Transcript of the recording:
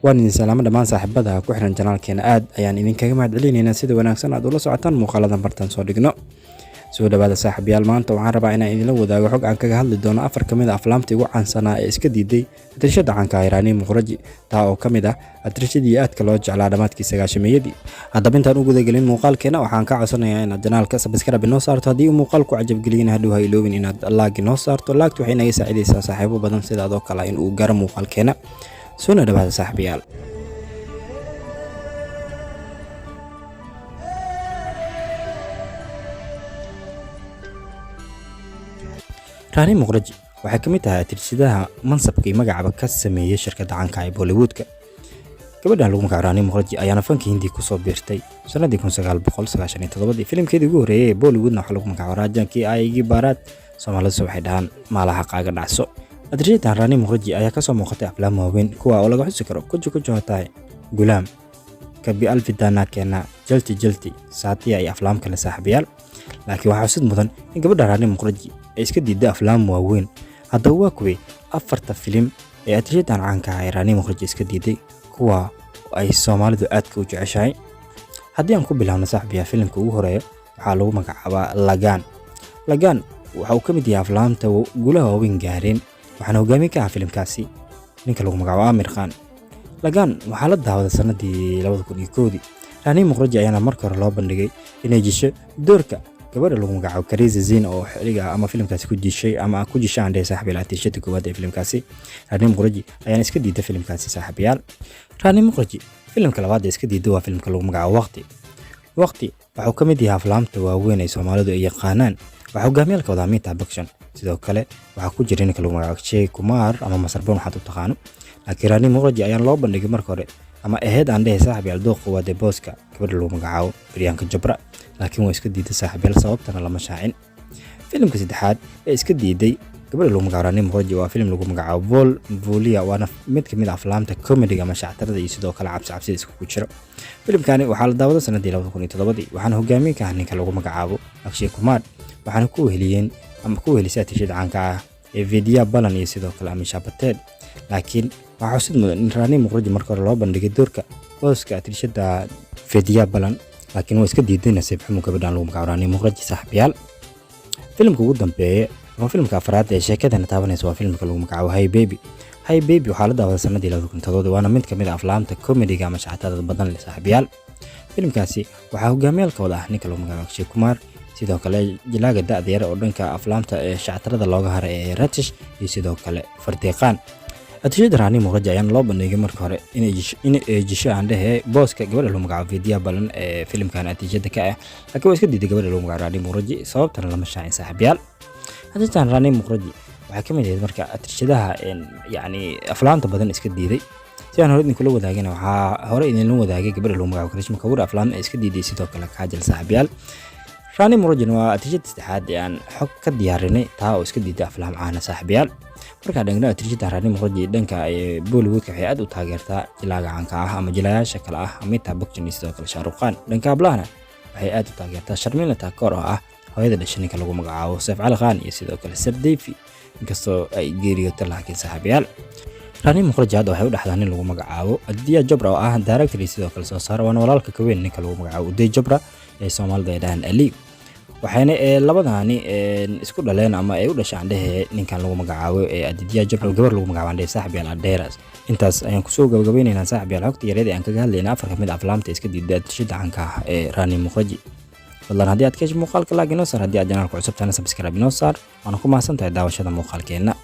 waan idin salaamo dhammaan saaxiibada ku xiran janaalkeena aad ayaan idinkaga mahadcelinaynaa sida wanaagsan aad ula socotaan muuqaaladan bartan soo dhigno soo dhawaada saaxiibayaal maanta waxaan rabaa inaan idinla wadaago xog aan kaga hadli doono afar kamid ah aflaamtii ugu caansanaa ee iska diiday atrishada caanka ah Raani Muqraji taa oo kamid ah atrishadii aadka loo jeclaa dhamaadkii sagaashameeyadii haddaba intaan u guda gelin muuqaalkeena waxaan ka codsanayaa inaad janaalka subscribe inoo saarto haddii uu muuqaalku cajab geliyeen hadhow ha iloobin inaad like inoo saarto like waxay naga saacidaysaa saaxiibo badan sida adoo kale in uu gaaro muuqaalkeena soo dhawaada saaxiibayaal Raani Muqraji waxay ka mid tahay atrishadaha mansabka iyo magacaba ka sameeyay shirkadda caanka ah ee Bollywoodka. Gabadhan lagu magacaabo Raani Muqraji ayaana fanka Hindi ku soo biirtay sanadii 1997 filimkeedii ugu horeeyay ee Bollywoodna waxa lagu magacaabo Rajan ki aygi baaraad Soomaalidu waxay dhahaan maalaha qaaga dhacso. Atrishada Raani Muqraji ayaa ka soo muuqatay aflaam waaweyn kuwa oo laga xusi karo kujo tahay Gulaam kabi alfidana keena jalti saatiya ay aflaam kala saaxiibayaal laakiin waxa xusid mudan in gabadha Raani Muqraji ay iska diiday aflaam waaweyn haddaba waa kuwii afarta filim ee atrishada caanka ah ee Raani Muqraji iska diiday kuwa ay Soomaalidu aadka u jeceshahay haddii aan ku bilaabno saaxiibayaal filimka ugu horeeya waxaa lagu magacaabaa Lagaan waxa uu ka mid yahay aflaamta guulaha waaweyn gaareen waxaana hogaamiye ka ah filimkaasi ninka lagu magacaabo Aamir Khan. Lagaan waxaa la daawaday sanadii 2001 Raani Muqraji ayaana markii hore loo bandhigay inay jisho doorka gabadha lagu magacaabo Kareezi Zine oo xiliga ama filimkaasi ku jishay ama ku jishaan dheer saaxiibayaal atrishada koowaad ee filimkaasi. Raani Muqraji ayaana iska diiday filimkaasi saaxiibayaal. Raani Muqraji filimka labaad ee iska diiday waa filimka lagu magacaabo Waqti waxa uu ka mid yahay aflaamta waaweyn ee Soomaalidu ay yaqaanaan waxa hogaamiyalka wada Amitabh Bachchan sidoo kale waxa ku jira ninka lagu magacaabo Akshay Kumar ama Masarban waxaad u taqaano laakiin Raani Muqraji ayaan loo bandhigay markii hore ama aheed aan dhehe saaxiibayaal dooqa waa de booska gabadha lagu magacaabo Priyanka Chopra laakiin waa iska diiday saaxiibayaal sababtana lama shaacin. Filimka saddexaad ee iska diiday gabadha lagu magacaabo Raani Muqraji waa filim lagu magacaabo Volia waana mid kamid ah aflaamta comedy ama shactarada iyo sidoo kale cabsi isku jiro. Filimkani waxaa la daawaday sanadii 2007 waxaana hogaamiye ka ah ninka lagu magacaabo Akshay Kumar waxaana ku weheliyeen ama ku wehelisay atrishada caanka ah ee Vidya Balan iyo sidoo kale Amisha Patel laakiin waxa xusid mudan in Raani Muqraji markii hore loo bandhigay doorka booska atrishada Vidya Balan laakiin waa iska diiday nasiib xumo gabadhan lagu magacaabo Raani Muqraji saaxiibayaal. Filimka ugu dambeeyay waa filimka afraad ee sheekadana taabanaysa waa filimka lagu magacaabo Hi Baby waxaa la daawaday sanadii 2007 waana mid kamid ah aflaamta comedy-ga ama shactarada badan leh saaxiibayaal. Filimkaasi waxaa hogaamiyalka wada ah ninka lagu magacaabo Akshay Kumar sidoo kale jilaaga da'da yar oo dhanka aflaamta ee shactarada looga haray ee Ratish iyo sidoo kale Fardeeqaan. Atrishada Raani Muqraji ayaan loo bandhigay markii hore inay jisho aan dhehe booska gabadha lagu magacaabo Vidya Balan ee filimkan atrishada ka ah laakiin waa iska diiday gabadha lagu magacaabo Raani Muqraji sababtana lama shaacin saaxiibayaal. Atrishada Raani Muqraji waxay ka mid ahayd marka atrishadaha yacni aflaamta badan iska diiday si aan hore idinkula wadaagina waxaa hore idinla wadaagay gabadha lagu magacaabo Karishma Kapoor aflaam ay iska diiday sidoo kale Kajal saaxiibayaal. Raani Muqraji waa atrishada saddexaad ee aan xog ka diyaarinay taa oo iska diiday aflaam caan ah saaxiibayaal. marka dhagna atrishada Raani Muqraji dhanka ee Bollywood waxay aad u taageertaa jilaaga caanka ah ama jilayaasha kale ah Amitabh Bachchan iyo sidoo kale Shah Rukh Khan dhanka ablahana waxay aad u taageertaa Sharmila Thakur oo ah hooyada dhashay ninka lagu magacaabo Saif Ali Khan iyo sidoo kale Sardeefi inkastoo ay geeriyootay laakiin saaxiibayaal Raani Muqraji hadda waxay u dhaxdaa nin lagu magacaabo Aditya Chopra oo ah director iyo sidoo kale soo saara waana walaalka ka weyn ninka lagu magacaabo Uday Chopra ee Soomaalida ay dhahaan Ali waxayna labadani isku dhaleen ama ay u dhashaan dhehe ninkan lagu magacaabo Aditya Chopra gabar lagu magacaabo dhehe saaxiibayaal Aderas intaas ayaan kusoo gabagabaynaynaa saaxiibayaal xogta yareed ee aan kaga hadlaynaa afar kamid aflaamta iska diiday atrishada caanka ah ee Raani Muqraji fadlan haddii aad ka hesho muuqaalka like inoo saar haddii aad janaalka cusub tahay subscribe inoo saar waana ku mahadsantahay daawashada muuqaalkeena.